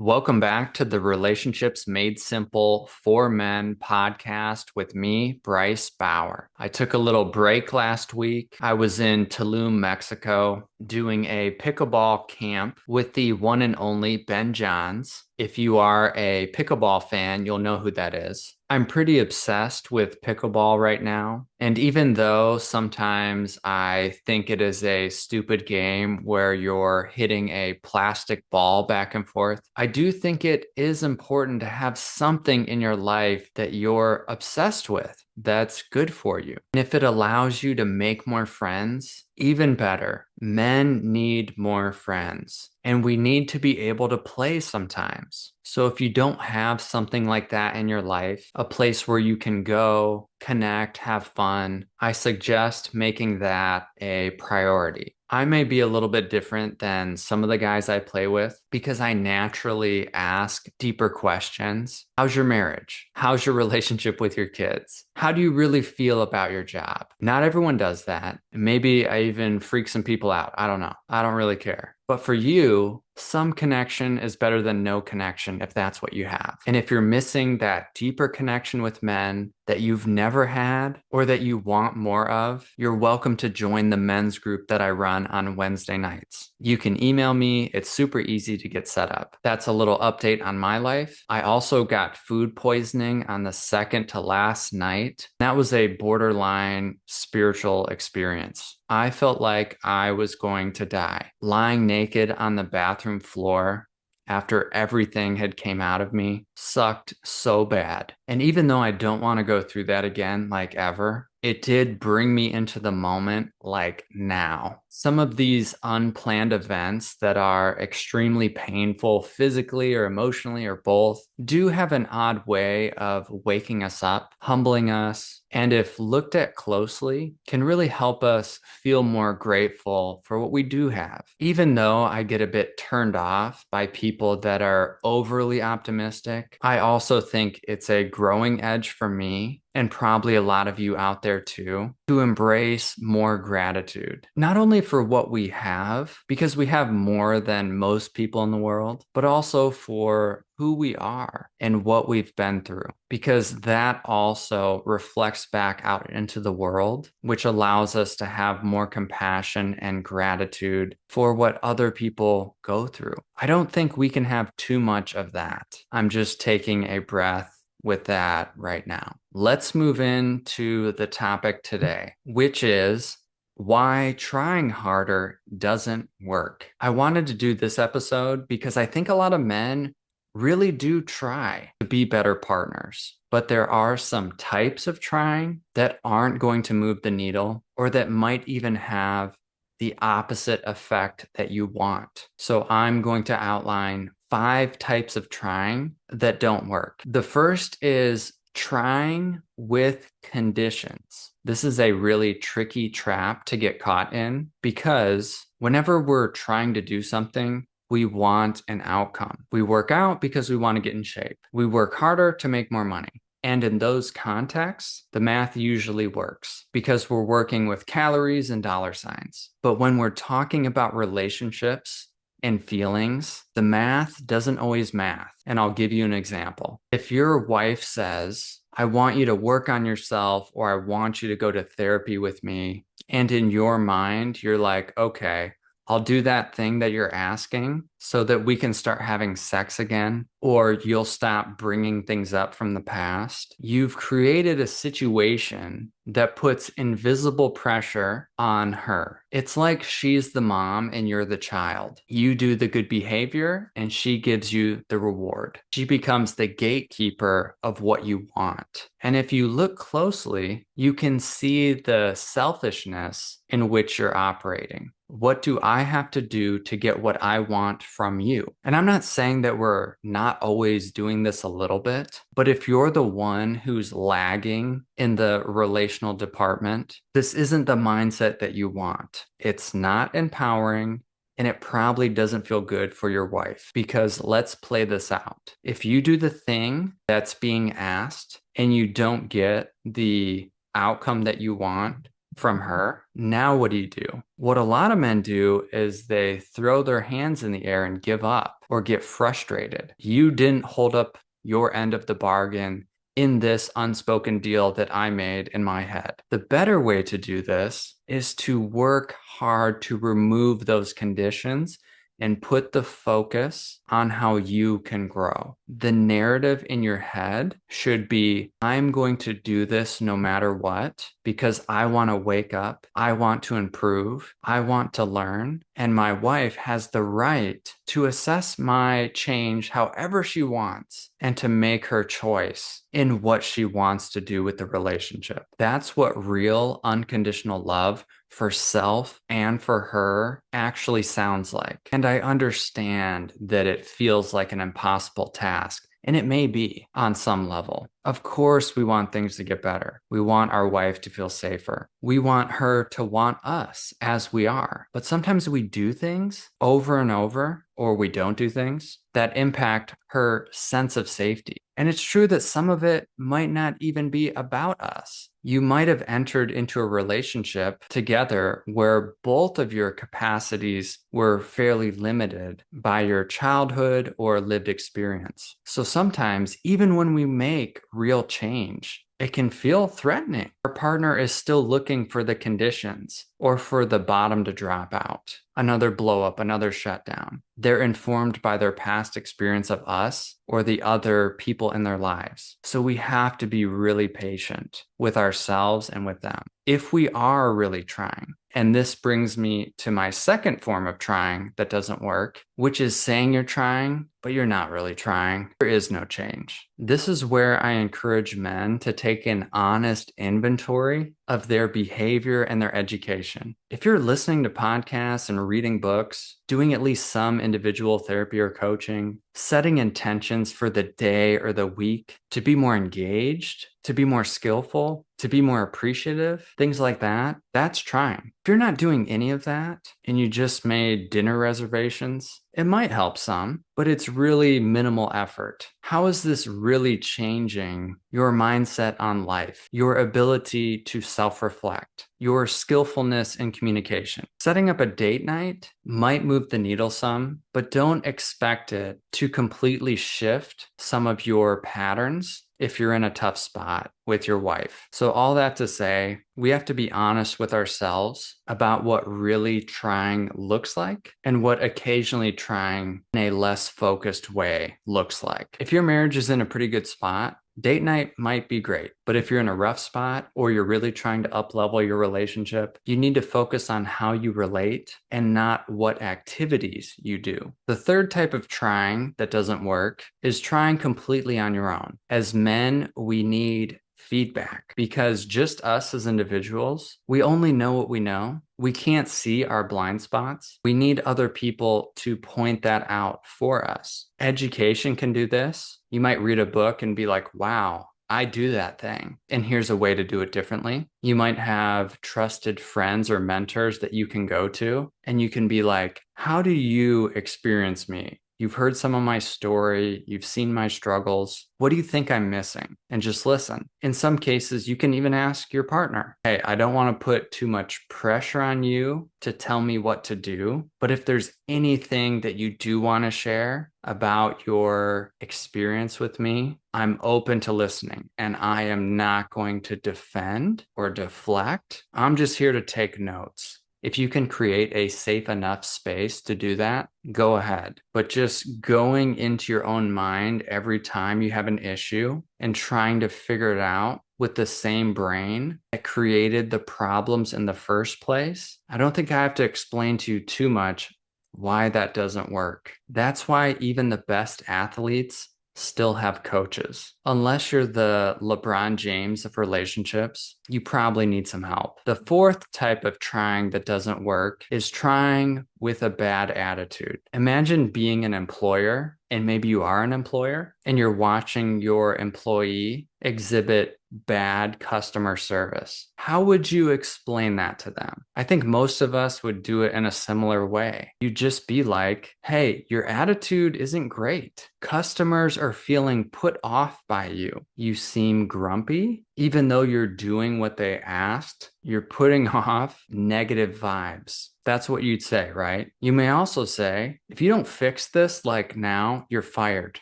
Welcome back to the Relationships Made Simple for Men podcast with me, Bryce Bauer. I took a little break last week. I was in Tulum, Mexico, doing a pickleball camp with the one and only Ben Johns. If you are a pickleball fan, you'll know who that is. I'm pretty obsessed with pickleball right now. And even though sometimes I think it is a stupid game where you're hitting a plastic ball back and forth, I do think it is important to have something in your life that you're obsessed with that's good for you. And if it allows you to make more friends, even better. Men need more friends, and we need to be able to play sometimes. So if you don't have something like that in your life, a place where you can go, connect, have fun, I suggest making that a priority. I may be a little bit different than some of the guys I play with because I naturally ask deeper questions. How's your marriage? How's your relationship with your kids? How do you really feel about your job? Not everyone does that. Maybe I even freak some people out. I don't know. I don't really care. But for you, some connection is better than no connection if that's what you have. And if you're missing that deeper connection with men that you've never had or that you want more of, you're welcome to join the men's group that I run on Wednesday nights. You can email me. It's super easy to get set up. That's a little update on my life. I also got food poisoning on the second to last night. That was a borderline spiritual experience. I felt like I was going to die, lying naked on the bathroom floor after everything had came out of me sucked so bad. And even though I don't want to go through that again, like ever, it did bring me into the moment like now. Some of these unplanned events that are extremely painful physically or emotionally or both do have an odd way of waking us up, humbling us, and if looked at closely, can really help us feel more grateful for what we do have. Even though I get a bit turned off by people that are overly optimistic, I also think it's a growing edge for me and probably a lot of you out there too, to embrace more gratitude, not only for what we have, because we have more than most people in the world, but also for who we are and what we've been through, because that also reflects back out into the world, which allows us to have more compassion and gratitude for what other people go through. I don't think we can have too much of that. I'm just taking a breath with that right now. Let's move into the topic today, which is why trying harder doesn't work. I wanted to do this episode because I think a lot of men really do try to be better partners, but there are some types of trying that aren't going to move the needle or that might even have the opposite effect that you want. So I'm going to outline 5 types of trying that don't work. The first is trying with conditions. This is a really tricky trap to get caught in because whenever we're trying to do something, we want an outcome. We work out because we want to get in shape. We work harder to make more money. And in those contexts, the math usually works because we're working with calories and dollar signs. But when we're talking about relationships and feelings, the math doesn't always math. And I'll give you an example. If your wife says, I want you to work on yourself, or I want you to go to therapy with me, and in your mind, you're like, okay, I'll do that thing that you're asking so that we can start having sex again, or you'll stop bringing things up from the past. You've created a situation that puts invisible pressure on her. It's like she's the mom and you're the child. You do the good behavior and she gives you the reward. She becomes the gatekeeper of what you want. And if you look closely, you can see the selfishness in which you're operating. What do I have to do to get what I want from you? And I'm not saying that we're not always doing this a little bit, but if you're the one who's lagging in the relational department, this isn't the mindset that you want. It's not empowering. And it probably doesn't feel good for your wife because let's play this out. If you do the thing that's being asked and you don't get the outcome that you want from her, now what do you do? What a lot of men do is they throw their hands in the air and give up. or get frustrated. You didn't hold up your end of the bargain in this unspoken deal that I made in my head. The better way to do this is to work hard to remove those conditions and put the focus on how you can grow. The narrative in your head should be, I'm going to do this no matter what, because I want to wake up, I want to improve, I want to learn, and my wife has the right to assess my change however she wants and to make her choice in what she wants to do with the relationship. That's what real unconditional love for self and for her actually sounds like. And I understand that it feels like an impossible task, and it may be on some level. Of course, we want things to get better. We want our wife to feel safer. We want her to want us as we are. But sometimes we do things over and over, or we don't do things that impact her sense of safety. And it's true that some of it might not even be about us. You might have entered into a relationship together where both of your capacities were fairly limited by your childhood or lived experience. So sometimes, even when we make real change, it can feel threatening. Our partner is still looking for the conditions or for the bottom to drop out, another blow up, another shutdown. They're informed by their past experience of us or the other people in their lives. So we have to be really patient with ourselves and with them if we are really trying. And this brings me to my second form of trying that doesn't work, which is saying you're trying, but you're not really trying. There is no change. This is where I encourage men to take an honest inventory of their behavior and their education. If you're listening to podcasts and reading books, doing at least some individual therapy or coaching, setting intentions for the day or the week to be more engaged, to be more skillful, to be more appreciative, things like that, that's trying. If you're not doing any of that and you just made dinner reservations, it might help some, but it's really minimal effort. How is this really changing your mindset on life, your ability to self-reflect, your skillfulness in communication? Setting up a date night might move the needle some, but don't expect it to completely shift some of your patterns if you're in a tough spot with your wife. So all that to say, we have to be honest with ourselves about what really trying looks like and what occasionally trying in a less focused way looks like. If your marriage is in a pretty good spot, date night might be great, but if you're in a rough spot or you're really trying to up-level your relationship, you need to focus on how you relate and not what activities you do. The third type of trying that doesn't work is trying completely on your own. As men, we need feedback because just us as individuals, we only know what we know. We can't see our blind spots. We need other people to point that out for us. Education can do this. You might read a book and be like, wow, I do that thing, and here's a way to do it differently. You might have trusted friends or mentors that you can go to, and you can be like, how do you experience me? You've heard some of my story. You've seen my struggles. What do you think I'm missing? And just listen. In some cases, you can even ask your partner, hey, I don't want to put too much pressure on you to tell me what to do. But if there's anything that you do want to share about your experience with me, I'm open to listening, and I am not going to defend or deflect. I'm just here to take notes. If you can create a safe enough space to do that, go ahead. But just going into your own mind every time you have an issue and trying to figure it out with the same brain that created the problems in the first place, I don't think I have to explain to you too much why that doesn't work. That's why even the best athletes still have coaches. Unless you're the LeBron James of relationships, you probably need some help. The fourth type of trying that doesn't work is trying with a bad attitude. Imagine being an employer, and maybe you are an employer, and you're watching your employee exhibit bad customer service. How would you explain that to them? I think most of us would do it in a similar way. You'd just be like, hey, your attitude isn't great. Customers are feeling put off by you. You seem grumpy. Even though you're doing what they asked, you're putting off negative vibes. That's what you'd say, right? You may also say, if you don't fix this like now, you're fired.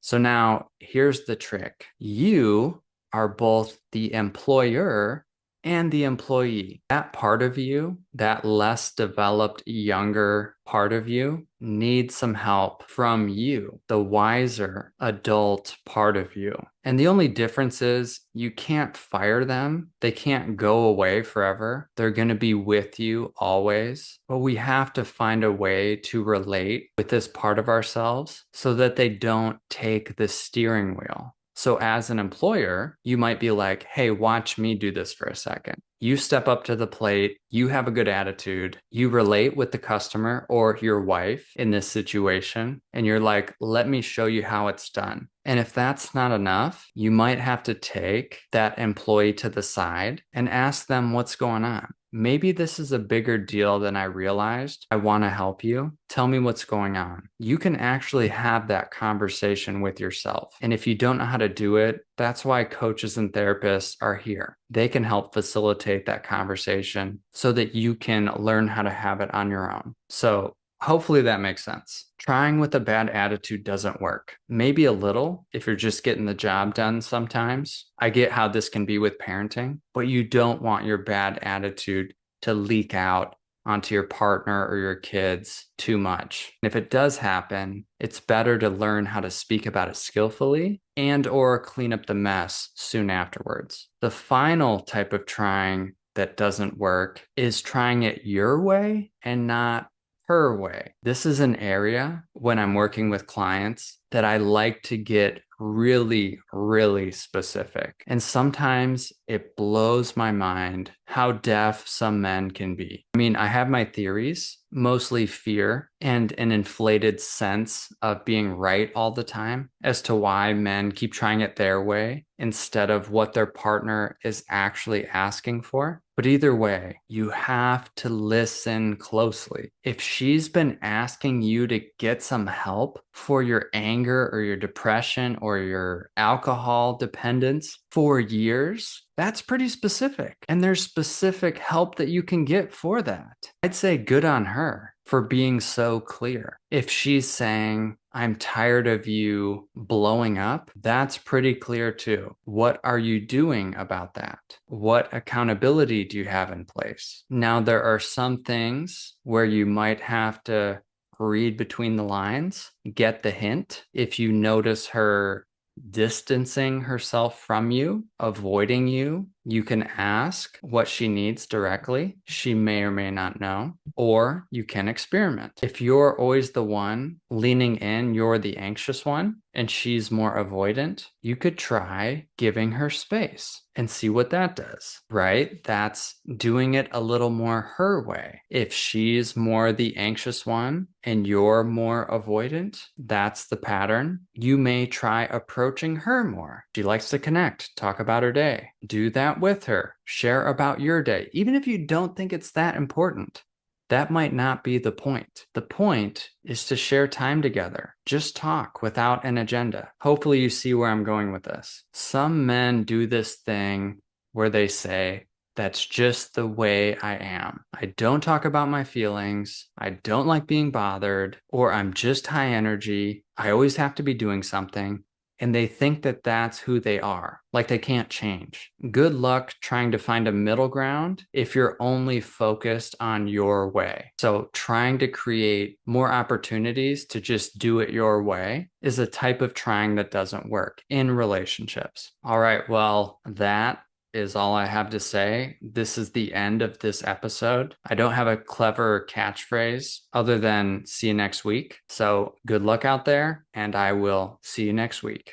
So now here's the trick. You are both the employer and the employee. That part of you, that less developed, younger part of you, needs some help from you, the wiser adult part of you. And the only difference is you can't fire them. They can't go away forever. They're going to be with you always. But we have to find a way to relate with this part of ourselves so that they don't take the steering wheel. So as an employer, you might be like, hey, watch me do this for a second. You step up to the plate, you have a good attitude, you relate with the customer or your wife in this situation, and you're like, let me show you how it's done. And if that's not enough, you might have to take that employee to the side and ask them what's going on. Maybe this is a bigger deal than I realized. I want to help you. Tell me what's going on. You can actually have that conversation with yourself. And if you don't know how to do it, that's why coaches and therapists are here. They can help facilitate that conversation so that you can learn how to have it on your own. So hopefully that makes sense. Trying with a bad attitude doesn't work. Maybe a little if you're just getting the job done sometimes. I get how this can be with parenting, but you don't want your bad attitude to leak out onto your partner or your kids too much. And if it does happen, it's better to learn how to speak about it skillfully and or clean up the mess soon afterwards. The final type of trying that doesn't work is trying it your way and not her way. This is an area when I'm working with clients that I like to get really, really specific. And sometimes it blows my mind how deaf some men can be. I mean, I have my theories, mostly fear and an inflated sense of being right all the time as to why men keep trying it their way instead of what their partner is actually asking for. But either way, you have to listen closely. If she's been asking you to get some help for your anger or your depression or your alcohol dependence for years, that's pretty specific. And there's specific help that you can get for that. I'd say good on her for being so clear. If she's saying, I'm tired of you blowing up, that's pretty clear too. What are you doing about that? What accountability do you have in place? Now, there are some things where you might have to read between the lines, get the hint. If you notice her distancing herself from you, avoiding you, you can ask what she needs directly. She may or may not know, or you can experiment. If you're always the one leaning in, you're the anxious one, and she's more avoidant, you could try giving her space and see what that does, right? That's doing it a little more her way. If she's more the anxious one and you're more avoidant, that's the pattern. You may try approaching her more. She likes to connect, talk about her day. Do that with her. Share about your day, even if you don't think it's that important. That might not be the point. The point is to share time together. Just talk without an agenda. Hopefully you see where I'm going with this. Some men do this thing where they say, that's just the way I am. I don't talk about my feelings. I don't like being bothered, or I'm just high energy. I always have to be doing something. And they think that that's who they are, like they can't change. Good luck trying to find a middle ground if you're only focused on your way. So trying to create more opportunities to just do it your way is a type of trying that doesn't work in relationships. All right, well, that is all I have to say. This is the end of this episode. I don't have a clever catchphrase other than see you next week. So good luck out there, and I will see you next week.